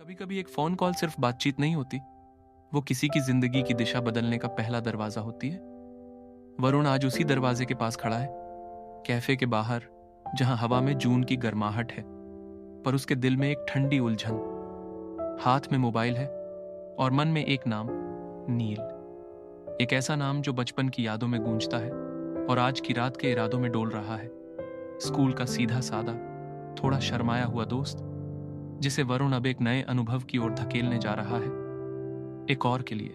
कभी कभी एक फोन कॉल सिर्फ बातचीत नहीं होती, वो किसी की जिंदगी की दिशा बदलने का पहला दरवाजा होती है। वरुण आज उसी दरवाजे के पास खड़ा है, कैफे के बाहर, जहां हवा में जून की गर्माहट है, पर उसके दिल में एक ठंडी उलझन। हाथ में मोबाइल है और मन में एक नाम, नील। एक ऐसा नाम जो बचपन की यादों में गूंजता है और आज की रात के इरादों में डोल रहा है। स्कूल का सीधा सादा, थोड़ा शर्माया हुआ दोस्त, जिसे वरुण अब एक नए अनुभव की ओर धकेलने जा रहा है। एक और के लिए,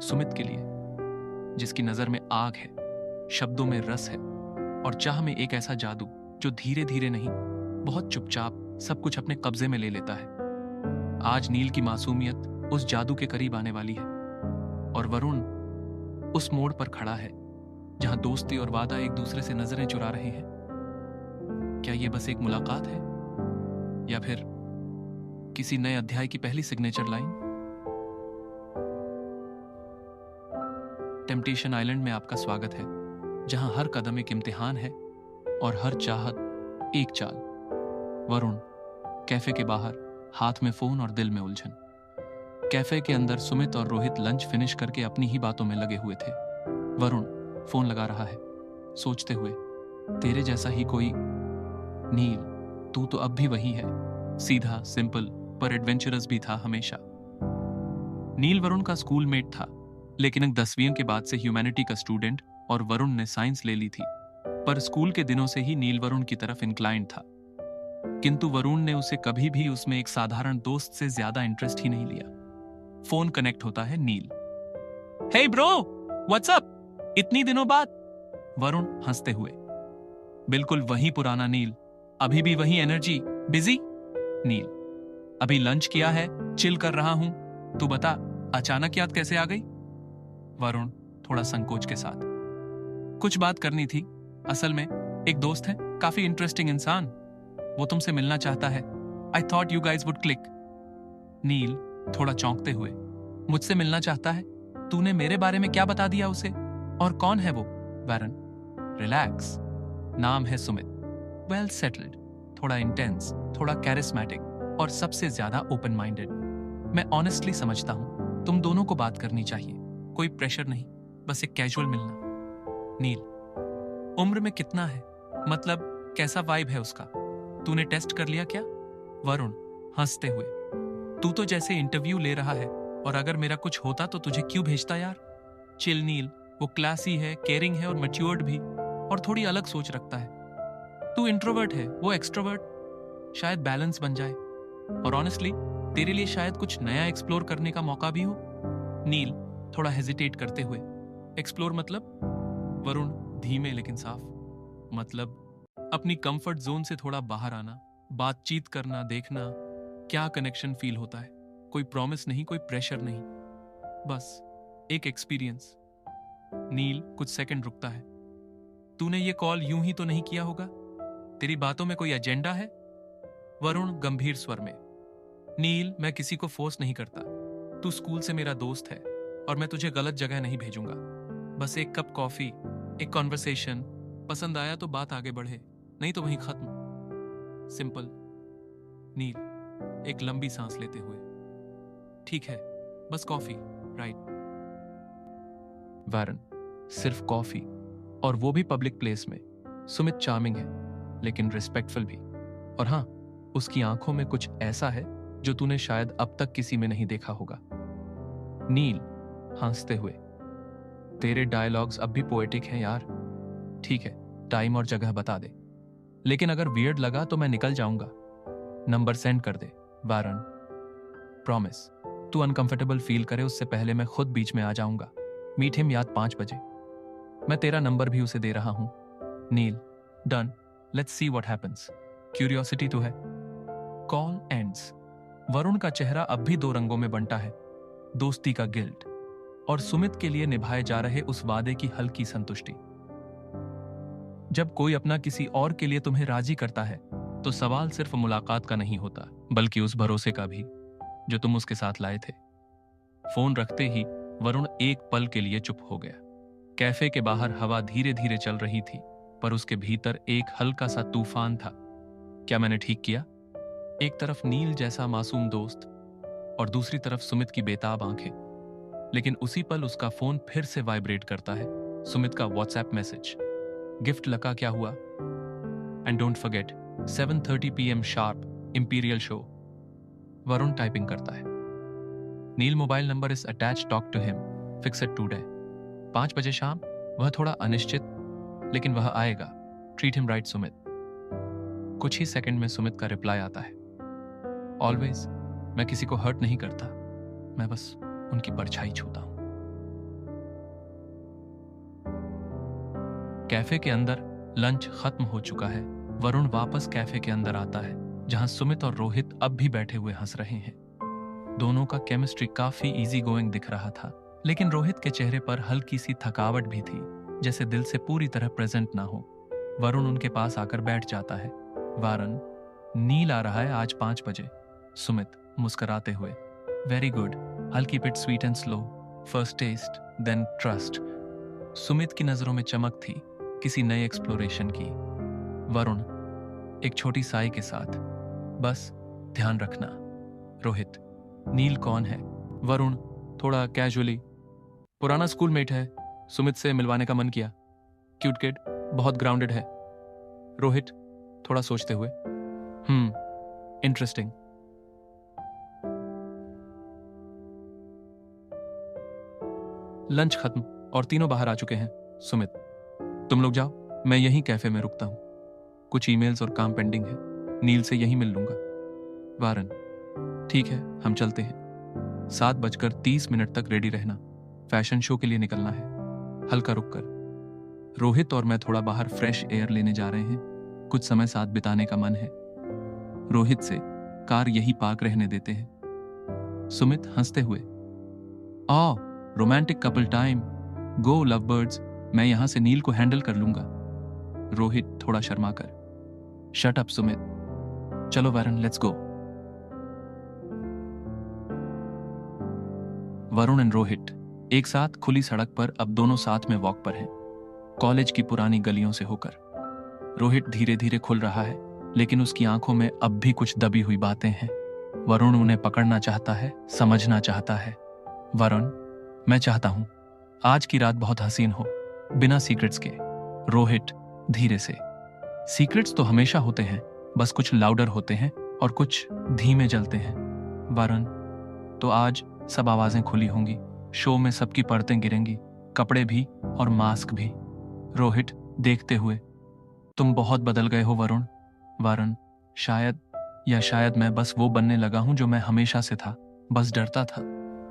सुमित के लिए, जिसकी नजर में आग है, शब्दों में रस है और चाह में एक ऐसा जादू जो धीरे धीरे नहीं, बहुत चुपचाप सब कुछ अपने कब्जे में ले लेता है। आज नील की मासूमियत उस जादू के करीब आने वाली है और वरुण उस मोड़ पर खड़ा है जहां दोस्ती और वादा एक दूसरे से नजरें चुरा रहे हैं। क्या यह बस एक मुलाकात है या फिर किसी नए अध्याय की पहली सिग्नेचर लाइन? टेम्पटेशन आइलैंड में आपका स्वागत है, जहां हर कदम एक इम्तिहान है और हर चाहत एक चाल। वरुण, कैफे के बाहर, हाथ में फोन और दिल में उलझन। कैफे के अंदर सुमित और रोहित लंच फिनिश करके अपनी ही बातों में लगे हुए थे। वरुण फोन लगा रहा है, सोचते हुए, तेरे जैसा ही कोई। नील, तू तो अब भी वही है, सीधा, सिंपल पर एडवेंचरस भी था हमेशा। नील वरुण का स्कूलमेट था, लेकिन 10वीं के बाद से ह्यूमैनिटी का स्टूडेंट और वरुण ने साइंस ले ली थी। पर स्कूल के दिनों से ही नील वरुण की तरफ इंक्लाइंड था, किंतु वरुण ने उसे कभी भी उसमें एक साधारण दोस्त से ज्यादा इंटरेस्ट ही नहीं लिया। फोन कनेक्ट होता है। नील, हे ब्रो, व्हाट्स अप, इतनी दिनों बाद। वरुण हंसते हुए, बिल्कुल वही पुराना नील, अभी भी वही एनर्जी। बिजी? नील, अभी लंच किया है, चिल कर रहा हूं। तू बता, अचानक याद कैसे आ गई? वरुण थोड़ा संकोच के साथ, कुछ बात करनी थी। असल में एक दोस्त है, काफी इंटरेस्टिंग इंसान, वो तुमसे मिलना चाहता है। I thought you guys would click. Neel थोड़ा चौंकते हुए, मुझसे मिलना चाहता है? तूने मेरे बारे में क्या बता दिया उसे? और कौन है वो? वरुण, रिलैक्स, नाम है सुमित, वेल सेटल्ड, थोड़ा इंटेंस, थोड़ा कैरिस्मेटिक और सबसे ज्यादा ओपन माइंडेड। मैं ऑनेस्टली समझता हूं तुम दोनों को बात करनी चाहिए, कोई प्रेशर नहीं, बस एक कैजुअल मिलना। नील, उम्र में कितना है, मतलब कैसा वाइब है उसका? तूने टेस्ट कर लिया क्या? वरुण हंसते हुए, तू तो जैसे इंटरव्यू ले रहा है, और अगर मेरा कुछ होता तो तुझे क्यों भेजता यार? चिल नील, वो क्लासी है, केयरिंग है और मैच्योर्ड भी, और थोड़ी अलग सोच रखता है। तू इंट्रोवर्ट है, वो एक्सट्रोवर्ट, शायद बैलेंस बन जाए। और ऑनेस्टली तेरे लिए शायद कुछ नया एक्सप्लोर करने का मौका भी हो। नील थोड़ा हेजिटेट करते हुए, एक्सप्लोर मतलब? वरुण धीमे लेकिन साफ, मतलब अपनी कंफर्ट जोन से थोड़ा बाहर आना, बातचीत करना, देखना क्या कनेक्शन फील होता है। कोई प्रॉमिस नहीं, कोई प्रेशर नहीं, बस एक एक्सपीरियंस। नील कुछ सेकंड रुकता है। तूने ये कॉल यूं ही तो नहीं किया होगा? तेरी बातों में कोई एजेंडा है? वरुण गंभीर स्वर में, नील, मैं किसी को फोर्स नहीं करता। तू स्कूल से मेरा दोस्त है और मैं तुझे गलत जगह नहीं भेजूंगा। बस एक कप कॉफी, एक कॉन्वर्सेशन, पसंद आया तो बात आगे बढ़े, नहीं तो वहीं खत्म, सिंपल। नील एक लंबी सांस लेते हुए, ठीक है, बस कॉफी, राइट? वरुण, सिर्फ कॉफी, और वो भी पब्लिक प्लेस में। सुमित चार्मिंग है, लेकिन रिस्पेक्टफुल भी, और हाँ, उसकी आंखों में कुछ ऐसा है जो तूने शायद अब तक किसी में नहीं देखा होगा। नील हंसते हुए, तेरे डायलॉग्स अब भी पोएटिक हैं यार। ठीक है, टाइम और जगह बता दे, लेकिन अगर वियर्ड लगा तो मैं निकल जाऊंगा। नंबर सेंड कर दे। वरुण, प्रॉमिस, तू अनकंफर्टेबल फील करे उससे पहले मैं खुद बीच में आ जाऊंगा। मीट हिम याद 5 बजे। मैं तेरा नंबर भी उसे दे रहा हूं। Neel, done, let's see what happens. Curiosity तो है। Call ends. वरुण का चेहरा अब भी 2 रंगों में बंटा है, दोस्ती का गिल्ट और सुमित के लिए निभाए जा रहे उस वादे की हल्की संतुष्टि। जब कोई अपना किसी और के लिए तुम्हें राजी करता है तो सवाल सिर्फ मुलाकात का नहीं होता, बल्कि उस भरोसे का भी जो तुम उसके साथ लाए थे। फोन रखते ही वरुण एक पल के लिए चुप हो गया। कैफे के बाहर हवा धीरे धीरे चल रही थी, पर उसके भीतर एक हल्का सा तूफान था। क्या मैंने ठीक किया? एक तरफ नील जैसा मासूम दोस्त, और दूसरी तरफ सुमित की बेताब आंखें। लेकिन उसी पल उसका फोन फिर से वाइब्रेट करता है। सुमित का व्हाट्सएप मैसेज, गिफ्ट लका क्या हुआ, and don't forget 7:30 PM sharp Imperial show. Varun typing करता है, Neel mobile number is attach, talk to him, fix it today. 5 बजे शाम। वह थोड़ा अनिश्चित, लेकिन वह आएगा, ट्रीट हिम राइट सुमित। कुछ ही सेकंड में सुमित का रिप्लाई आता है, ऑलवेज, मैं किसी को हर्ट नहीं करता, मैं बस उनकी परछाई छूता हूं। कैफे के अंदर लंच खत्म हो चुका है। वरुण वापस कैफे के अंदर आता है, जहां सुमित और रोहित अब भी बैठे हुए हंस रहे हैं। दोनों का केमिस्ट्री काफी इजी गोइंग दिख रहा था, लेकिन रोहित के चेहरे पर हल्की सी थकावट भी थी, जैसे दिल से पूरी तरह प्रेजेंट ना हो। वरुण उनके पास आकर बैठ जाता है। वारन, नील आ रहा है आज 5 बजे। सुमित मुस्कुराते हुए, very good, I will keep it sweet and slow, first test then trust. Sumit की नजरों में चमक थी, किसी नए एक्सप्लोरेशन की। वरुण एक छोटी साई के साथ, बस ध्यान रखना। रोहित, नील कौन है? वरुण थोड़ा कैजुअली, पुराना स्कूलमेट है, सुमित से मिलवाने का मन किया, क्यूट किड, बहुत ग्राउंडेड है। रोहित थोड़ा सोचते हुए, इंटरेस्टिंग। लंच खत्म और तीनों बाहर आ चुके हैं। सुमित, तुम लोग जाओ, मैं यहीं कैफे में रुकता हूं, कुछ ईमेल्स और काम पेंडिंग है, नील से यहीं मिल लूंगा। वारन, ठीक है, हम चलते हैं। 7:30 तक रेडी रहना, फैशन शो के लिए निकलना है। हल्का रुक कर। रोहित और मैं थोड़ा बाहर फ्रेश एयर लेने जा रहे हैं, कुछ समय साथ बिताने का मन है। रोहित से कार यही पार्क रहने देते हैं। सुमित हंसते हुए, रोमांटिक कपल टाइम, गो लव बर्ड्स, मैं यहां से नील को हैंडल कर लूंगा। रोहित थोड़ा शर्मा कर, शट अप सुमित, चलो Varun, let's go. Varun and Rohit एक साथ खुली सड़क पर, अब दोनों साथ में वॉक पर हैं, कॉलेज की पुरानी गलियों से होकर। रोहित धीरे धीरे खुल रहा है, लेकिन उसकी आंखों में अब भी कुछ दबी हुई बातें हैं। वरुण उन्हें पकड़ना चाहता है, समझना चाहता है। वरुण, मैं चाहता हूं आज की रात बहुत हसीन हो, बिना सीक्रेट्स के। रोहित धीरे से, सीक्रेट्स तो हमेशा होते हैं, बस कुछ लाउडर होते हैं और कुछ धीमे जलते हैं। वरुण, तो आज सब आवाजें खुली होंगी, शो में सबकी परतें गिरेंगी, कपड़े भी और मास्क भी। रोहित देखते हुए, तुम बहुत बदल गए हो वरुण। वरुण, शायद मैं बस वो बनने लगा हूं जो मैं हमेशा से था, बस डरता था।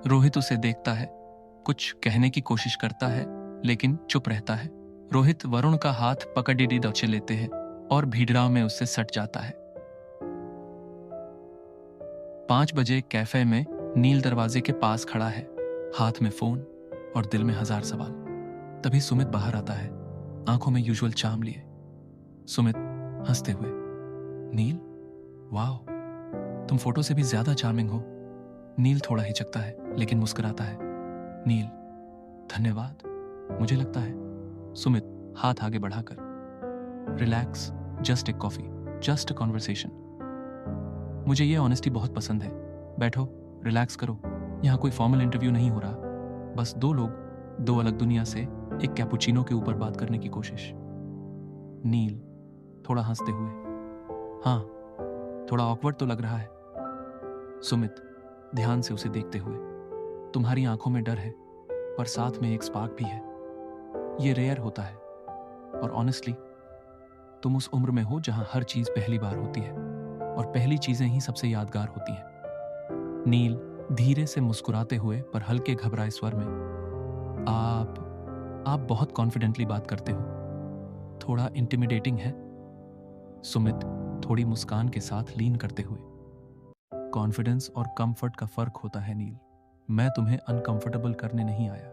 रोहित उसे देखता है, कुछ कहने की कोशिश करता है, लेकिन चुप रहता है। रोहित वरुण का हाथ पकड़ दौचे लेते हैं और भीड़ाव में उससे सट जाता है। 5 बजे कैफे में नील दरवाजे के पास खड़ा है, हाथ में फोन और दिल में 1000 सवाल। तभी सुमित बाहर आता है, आंखों में यूजुअल चार्म लिए। सुमित हंसते हुए, नील, वाओ, तुम फोटो से भी ज्यादा चार्मिंग हो। नील थोड़ा हिचकता है, लेकिन मुस्कुराता है। नील, धन्यवाद, मुझे लगता है। सुमित हाथ आगे बढ़ाकर, रिलैक्स, जस्ट एक कॉफी, जस्ट अ कॉन्वर्सेशन। मुझे ये ऑनेस्टी बहुत पसंद है। बैठो, रिलैक्स करो, यहाँ कोई फॉर्मल इंटरव्यू नहीं हो रहा, बस दो लोग, दो अलग दुनिया से एक कैपुचिनो के ऊपर बात करने की कोशिश। नील थोड़ा हंसते हुए, हाँ, थोड़ा ऑकवर्ड तो लग रहा है। सुमित ध्यान से उसे देखते हुए, तुम्हारी आंखों में डर है, पर साथ में एक स्पार्क भी है। ये रेयर होता है, और ऑनेस्टली तुम उस उम्र में हो जहां हर चीज पहली बार होती है, और पहली चीजें ही सबसे यादगार होती हैं। नील धीरे से मुस्कुराते हुए पर हल्के घबराए स्वर में, आप बहुत कॉन्फिडेंटली बात करते हो, थोड़ा इंटिमिडेटिंग है। सुमित थोड़ी मुस्कान के साथ लीन करते हुए, कॉन्फिडेंस और कंफर्ट का फर्क होता है नील, मैं तुम्हें अनकंफर्टेबल करने नहीं आया,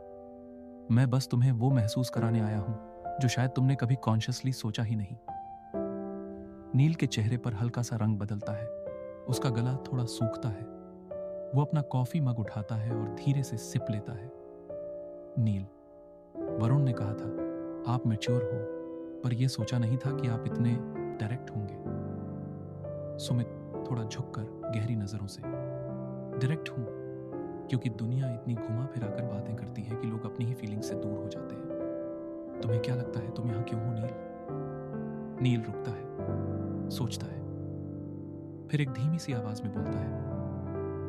मैं बस तुम्हें वो महसूस कराने आया हूं जो शायद तुमने कभी कॉन्शियसली सोचा ही नहीं। नील के चेहरे पर हल्का सा रंग बदलता है, उसका गला थोड़ा सूखता है। वो अपना कॉफी मग उठाता है और धीरे से सिप लेता है। नील, वरुण ने कहा था आप मैच्योर हो, पर यह सोचा नहीं था कि आप इतने डायरेक्ट होंगे। सुमित थोड़ा झुककर गहरी नजरों से, डायरेक्ट हूं क्योंकि दुनिया इतनी घुमा फिरा कर बातें करती है कि लोग अपनी ही फीलिंग से दूर हो जाते हैं। तुम्हें क्या लगता है तुम यहां क्यों हो नील? नील रुकता है, सोचता है, फिर एक धीमी सी आवाज में बोलता है,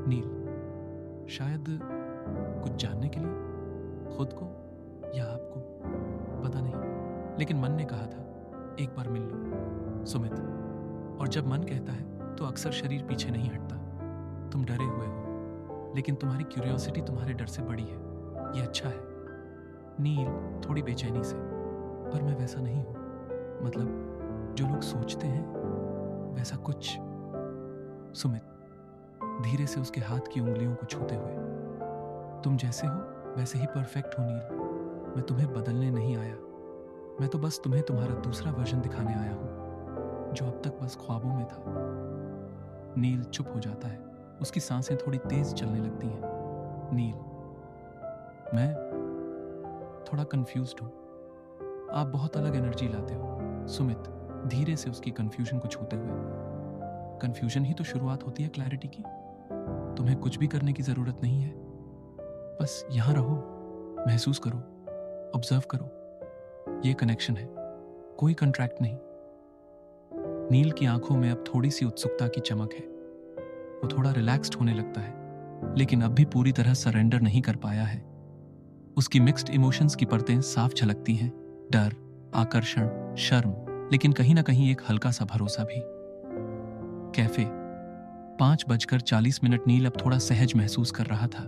नील, शायद कुछ जानने के लिए, खुद को या आपको, पता नहीं, लेकिन मन ने कहा था एक बार मिल लो। सुमित, और जब मन कहता है तो अक्सर शरीर पीछे नहीं हटता। तुम डरे हुए हो, लेकिन तुम्हारी क्यूरियोसिटी तुम्हारे डर से बड़ी है। ये अच्छा है। नील थोड़ी बेचैनी से, पर मैं वैसा नहीं हूं, मतलब जो लोग सोचते हैं वैसा कुछ। सुमित धीरे से उसके हाथ की उंगलियों को छूते हुए, तुम जैसे हो वैसे ही परफेक्ट हो नील। मैं तुम्हें बदलने नहीं आया, मैं तो बस तुम्हें तुम्हारा दूसरा वर्जन दिखाने आया हूं, जो अब तक बस ख्वाबों में था। नील चुप हो जाता है, उसकी सांसें थोड़ी तेज चलने लगती हैं। नील, मैं थोड़ा कंफ्यूज्ड हूं, आप बहुत अलग एनर्जी लाते हो। सुमित धीरे से उसकी कंफ्यूजन को छूते हुए, कंफ्यूजन ही तो शुरुआत होती है क्लैरिटी की। तुम्हें कुछ भी करने की जरूरत नहीं है, बस यहां रहो, महसूस करो, ऑब्जर्व करो। ये कनेक्शन है, कोई कॉन्ट्रैक्ट नहीं। नील की आंखों में अब थोड़ी सी उत्सुकता की चमक है। वो थोड़ा रिलैक्स्ड होने लगता है, लेकिन अब भी पूरी तरह सरेंडर नहीं कर पाया है। उसकी मिक्स्ड इमोशंस की परतें साफ झलकती हैं, डर, आकर्षण, शर्म, लेकिन कहीं ना कहीं एक हल्का सा भरोसा भी। कैफे, 5:40 नील अब थोड़ा सहज महसूस कर रहा था।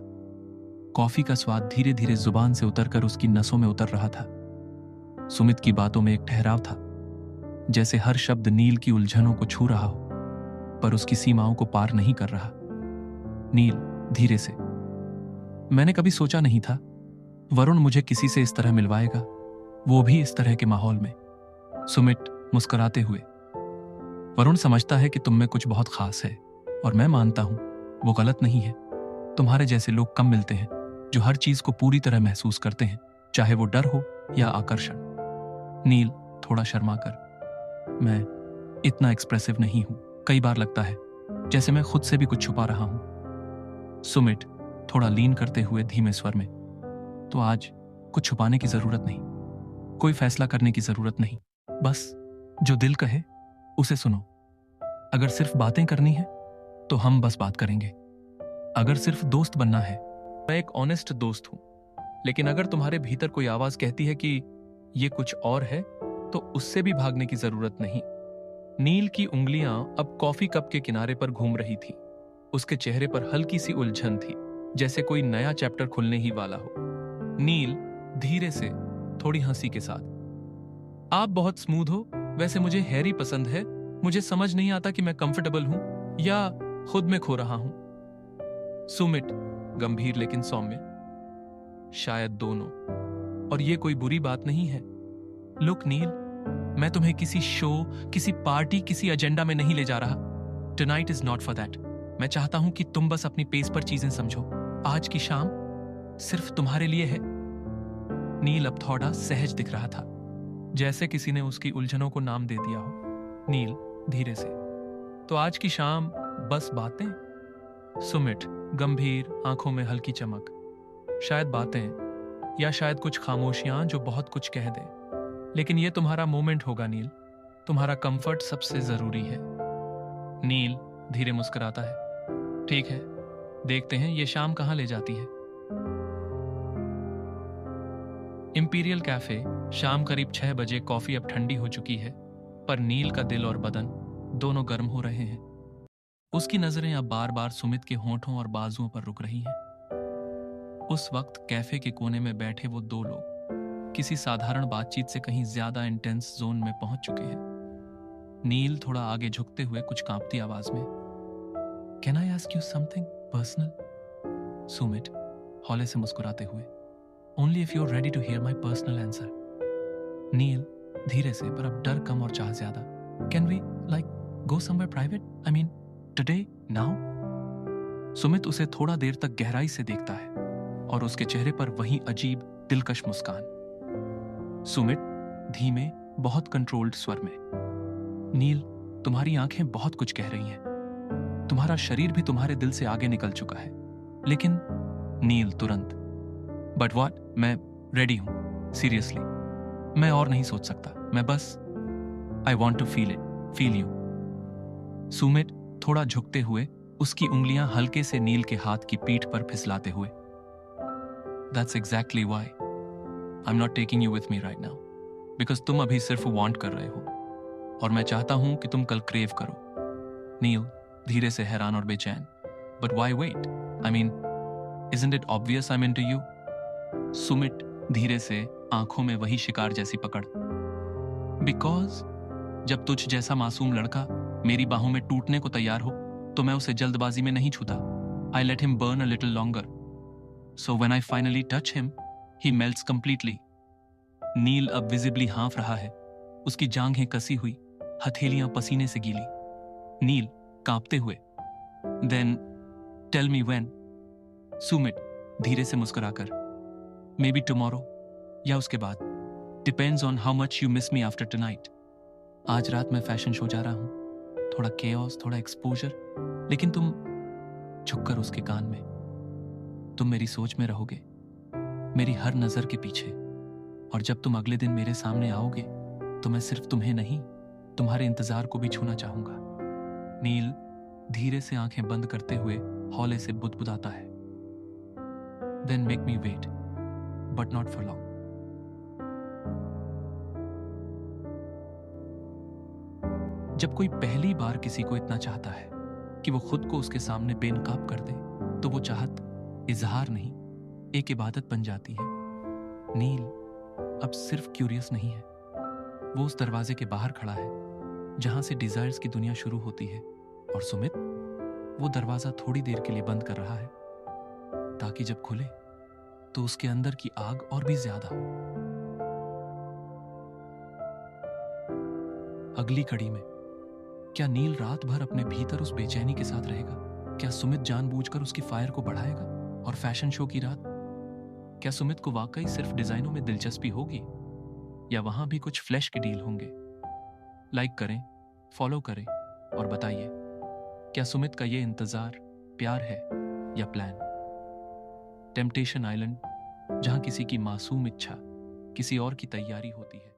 कॉफी का स्वाद धीरे धीरे जुबान से उतरकर उसकी नसों में उतर रहा था। सुमित की बातों में एक ठहराव था, जैसे हर शब्द नील की उलझनों को छू रहा हो, पर उसकी सीमाओं को पार नहीं कर रहा। नील धीरे से, मैंने कभी सोचा नहीं था वरुण मुझे किसी से इस तरह मिलवाएगा, वो भी इस तरह के माहौल में। सुमित मुस्कुराते हुए, वरुण समझता है कि तुम में कुछ बहुत खास है, और मैं मानता हूं वो गलत नहीं है। तुम्हारे जैसे लोग कम मिलते हैं जो हर चीज को पूरी तरह महसूस करते हैं, चाहे वो डर हो या आकर्षण। नील थोड़ा शर्मा कर, मैं इतना एक्सप्रेसिव नहीं हूं, कई बार लगता है जैसे मैं खुद से भी कुछ छुपा रहा हूं। सुमित थोड़ा लीन करते हुए धीमे स्वर में, तो आज कुछ छुपाने की जरूरत नहीं, कोई फैसला करने की जरूरत नहीं, बस जो दिल कहे उसे सुनो। अगर सिर्फ बातें करनी है तो हम बस बात करेंगे, अगर सिर्फ दोस्त बनना है, मैं एक ऑनेस्ट दोस्त हूं, लेकिन अगर तुम्हारे भीतर कोई आवाज कहती है कि ये कुछ और है, तो उससे भी भागने की जरूरत नहीं। नील की उंगलियां अब कॉफी कप के किनारे पर घूम रही थी। उसके चेहरे पर हल्की सी उलझन थी, जैसे कोई नया चैप्टर खुलने ही वाला हो। नील धीरे से, थोड़ी हंसी के साथ, आप बहुत स्मूथ हो, वैसे मुझे हैरी पसंद है। मुझे समझ नहीं आता कि मैं कंफर्टेबल हूं या खुद में खो रहा हूं। सुमित गंभीर लेकिन सौम्य, शायद दोनों, और ये कोई बुरी बात नहीं है। लुक नील, मैं तुम्हें किसी शो, किसी पार्टी, किसी एजेंडा में नहीं ले जा रहा। Tonight is not for that. मैं चाहता हूं कि तुम बस अपनी पेस पर चीजें समझो। आज की शाम सिर्फ तुम्हारे लिए है। नील अब थोड़ा सहज दिख रहा था, जैसे किसी ने उसकी उलझनों को नाम दे दिया हो। नील धीरे से, तो आज की शाम बस बातें? सुमित गंभीर, आंखों में हल्की चमक, शायद बातें, या शायद कुछ खामोशियां जो बहुत कुछ कह दे, लेकिन ये तुम्हारा मोमेंट होगा नील, तुम्हारा कंफर्ट सबसे जरूरी है। नील धीरे मुस्कुराता है, ठीक है, देखते हैं ये शाम कहां ले जाती है। इंपीरियल कैफे, शाम करीब 6 बजे। कॉफी अब ठंडी हो चुकी है, पर नील का दिल और बदन दोनों गर्म हो रहे हैं। उसकी नजरें अब बार बार सुमित के होंठों और बाजुओं पर रुक रही हैं। उस वक्त कैफे के कोने में बैठे वो दो लोग किसी साधारण बातचीत से कहीं ज्यादा इंटेंस जोन में पहुंच चुके हैं। नील थोड़ा आगे झुकते हुए कुछ कांपती आवाज में, can I ask you something personal? Sumit हौले से मुस्कुराते हुए, only if you are ready to hear my personal answer. Neel धीरे से, पर अब डर कम और चाह ज्यादा, can we like go somewhere private, I mean today, now? Sumit उसे थोड़ा देर तक गहराई से देखता है, और उसके चेहरे पर वही अजीब दिलकश मुस्कान। सुमित धीमे, बहुत कंट्रोल्ड स्वर में, नील तुम्हारी आंखें बहुत कुछ कह रही हैं। तुम्हारा शरीर भी तुम्हारे दिल से आगे निकल चुका है। लेकिन नील तुरंत, बट व्हाट, मैं रेडी हूं, सीरियसली, मैं और नहीं सोच सकता, मैं बस I want to feel it, feel you. Sumit थोड़ा झुकते हुए, उसकी उंगलियां हल्के से नील के हाथ की पीठ पर फिसलाते हुए, that's exactly why I am not taking you with me right now, because तुम अभी सिर्फ वांट कर रहे हो और मैं चाहता हूं कि तुम कल क्रेव करो। नील धीरे से हैरान और बेचैन, but why wait, I mean isn't it obvious I am into you. Sumit धीरे से, आंखों में वही शिकार जैसी पकड़, बिकॉज जब तुझ जैसा मासूम लड़का मेरी बाहों में टूटने को तैयार हो तो मैं उसे जल्दबाजी में नहीं छूता। I let him burn a little longer, so when I finally touch him he melts completely. Neel अब विजिबली हाँफ रहा है, उसकी जांघें कसी हुई, हथेलियां पसीने से गीली। नील कांपते हुए, then tell me when. Sumit धीरे से मुस्कुराकर, मे बी टुमारो या उसके बाद, depends on how much you miss me after tonight. आज रात मैं फैशन शो जा रहा हूं, थोड़ा केओस, थोड़ा एक्सपोजर, लेकिन तुम झुककर उसके कान में, तुम मेरी सोच में रहोगे, मेरी हर नजर के पीछे। और जब तुम अगले दिन मेरे सामने आओगे तो मैं सिर्फ तुम्हें नहीं, तुम्हारे इंतजार को भी छूना चाहूंगा। नील धीरे से आंखें बंद करते हुए हौले से बुदबुदाता है, then make me wait but not for long. जब कोई पहली बार किसी को इतना चाहता है कि वो खुद को उसके सामने बेनकाब कर दे, तो वो चाहत इजहार नहीं, एक इबादत बन जाती है। नील अब सिर्फ क्यूरियस नहीं है, वो उस दरवाजे के बाहर खड़ा है जहां से डिजायर्स की दुनिया शुरू होती है, और सुमित वो दरवाजा थोड़ी देर के लिए बंद कर रहा है ताकि जब खुले तो उसके अंदर की आग और भी ज्यादा हो। अगली कड़ी में क्या नील रात भर अपने भीतर उस बेचैनी के साथ रहेगा? क्या सुमित जानबूझकर उसकी फायर को बढ़ाएगा? और फैशन शो की रात, क्या सुमित को वाकई सिर्फ डिजाइनों में दिलचस्पी होगी या वहां भी कुछ फ्लैश के डील होंगे? लाइक करें, फॉलो करें और बताइए, क्या सुमित का ये इंतजार प्यार है या प्लान? टेम्पटेशन आइलैंड, जहां किसी की मासूम इच्छा किसी और की तैयारी होती है।